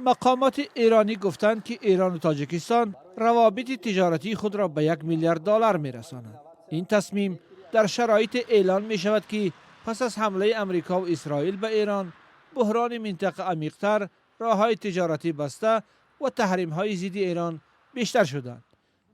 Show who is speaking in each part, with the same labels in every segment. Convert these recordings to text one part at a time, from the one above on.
Speaker 1: مقامات ایرانی گفتند که ایران و تاجیکستان روابط تجارتی خود را به $1 میلیارد میرسانند. این تصمیم در شرایط اعلان می شود که پس از حمله امریکا و اسرائیل به ایران، بحران منطقه عمیق‌تر، راه‌های تجارتی بسته و تحریم‌های ضد ایران بیشتر شدند.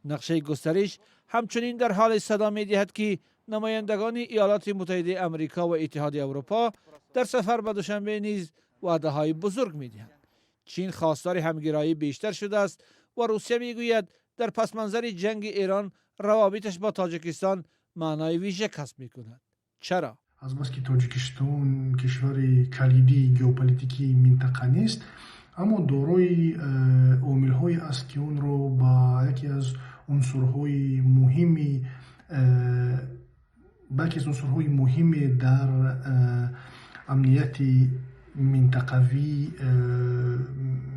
Speaker 1: نقشه گسترش همچنین در حال صدا می‌دهد که نمایندگان ایالات متحده امریکا و اتحاد اروپا در سفر به دوشنبه نیز وعده‌های بزرگ می‌دهند. چین خواستار همگرایی بیشتر شده است و روسیه میگوید در پس منظر جنگ ایران روابطش با تاجیکستان معنای ویژه کسب می‌کند. چرا؟
Speaker 2: از بس که تاجیکستان کشور کلیدی ژئوپلیتیکی منطقه نیست، اما دارای عامل‌هایی است که اون رو با یکی از عنصرهای مهمی در امنیت منطقوی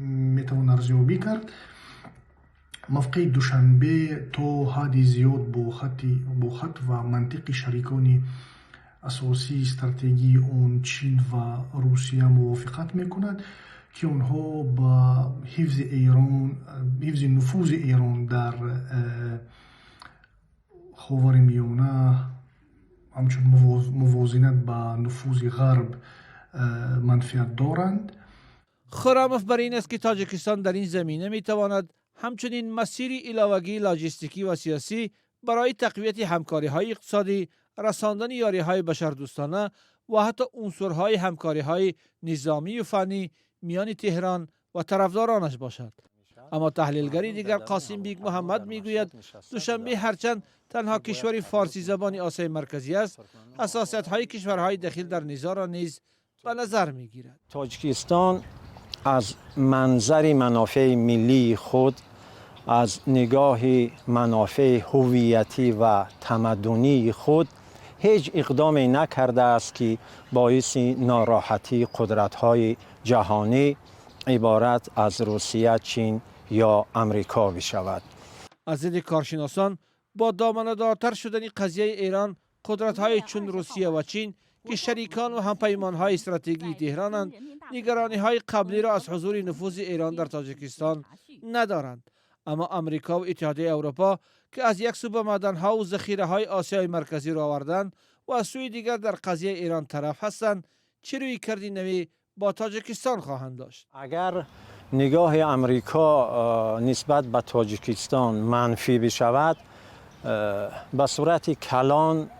Speaker 2: میتوان ارزیابی کرد. موقع دوشنبه تا حد زیاد با خط و منطق شریکان اساسی استراتژی اون چین و روسیه موافقت میکند که اونها با حفظ نفوذ ایران در خاورمیانه همچون موازنت با نفوذ غرب منفعت دارند.
Speaker 1: خرامف بر این است که تاجیکستان در این زمینه میتواند همچنین مسیری علاوگی لاجستیکی و سیاسی برای تقویت همکاری‌های اقتصادی، رساندن یاری‌های بشردوستانه و حتی عنصرهای همکاری‌های نظامی و فنی میان تهران و طرفدارانش باشد. اما تحلیلگری دیگر قاسم بیگ محمد میگوید دوشنبه هرچند تنها کشور فارسی زبان آسیای مرکزی است، حساسیت‌های کشورهای داخل در نزاع را نیز به نظر میگیرد.
Speaker 3: تاجیکستان از منظر منافع ملی خود، از نگاه منافع هویتی و تمدنی خود هیچ اقدامی نکرده است که باعث ناراحتی قدرت‌های جهانی عبارت از روسیه، چین یا امریکا بشود.
Speaker 1: از دید کارشناسان با دامنه‌دارتر شدن قضیه ایران، قدرت‌های چون روسیه و چین که شریکان و همپیمان‌های استراتژیکی تهرانند، نگرانی‌های قبلی را از حضور نفوذ ایران در تاجیکستان ندارند. اما امریکا و اتحادیه اروپا که از یک سو به معدن‌ها و ذخیره‌های آسیای مرکزی را آوردند و از سوی دیگر در قضیه ایران طرف هستند، چه رویکردی نوی با تاجیکستان خواهند داشت؟
Speaker 3: اگر نگاه امریکا نسبت به تاجیکستان منفی بشود، به صورت کلان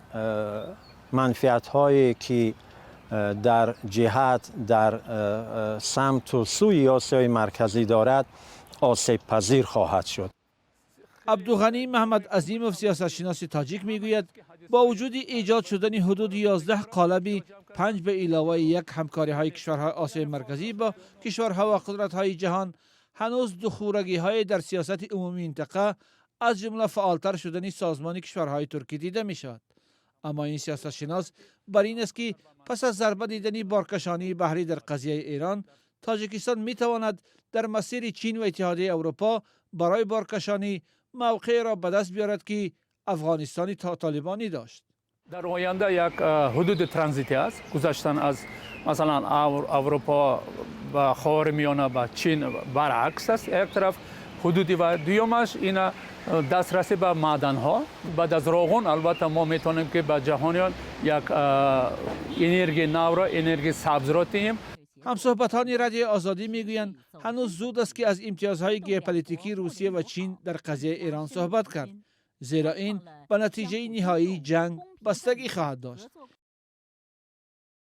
Speaker 3: منفعت‌هایی که در جهت در سمت و سوی آسیای مرکزی دارد آسیب پذیر خواهد شد.
Speaker 1: عبدالغنی محمد عظیموف سیاستشناس تاجیک میگوید با وجود ایجاد شدن حدود 11 قالب 5 به علاوه 1 همکاری‌های کشورهای آسیای مرکزی با کشورها و قدرت‌های جهان، هنوز دخورگی‌های در سیاست عمومی منطقه از جمله فعالتر شدن سازمان کشورهای ترکی دیده می‌شود. اما این سیاستشناس بر این است که پس از ضربه دیدن بارکشانی بحری در قضیه ایران، تاجیکستان می‌تواند در مسیر چین و اتحادیه اروپا برای بارکشانی موقع را به دست بیارد که افغانستانی طالبانی داشت.
Speaker 4: در آینده یک حدود ترانزیتی است. گذشتن از مثلا اروپا و خاورمیانه به چین برعکس است. یک طرف حدودی و دومش این دسترسی به معدن ها. بعد از روغن البته ما میتونیم که به جهانیان یک انرژی نو را انرژی سبز را تیم.
Speaker 1: همصحبتان رادیو آزادی میگویند هنوز زود است که از امتیازهای ژئوپلیتیکی روسیه و چین در قضیه ایران صحبت کرد، زیرا این به نتیجه نهایی جنگ بستگی خواهد داشت.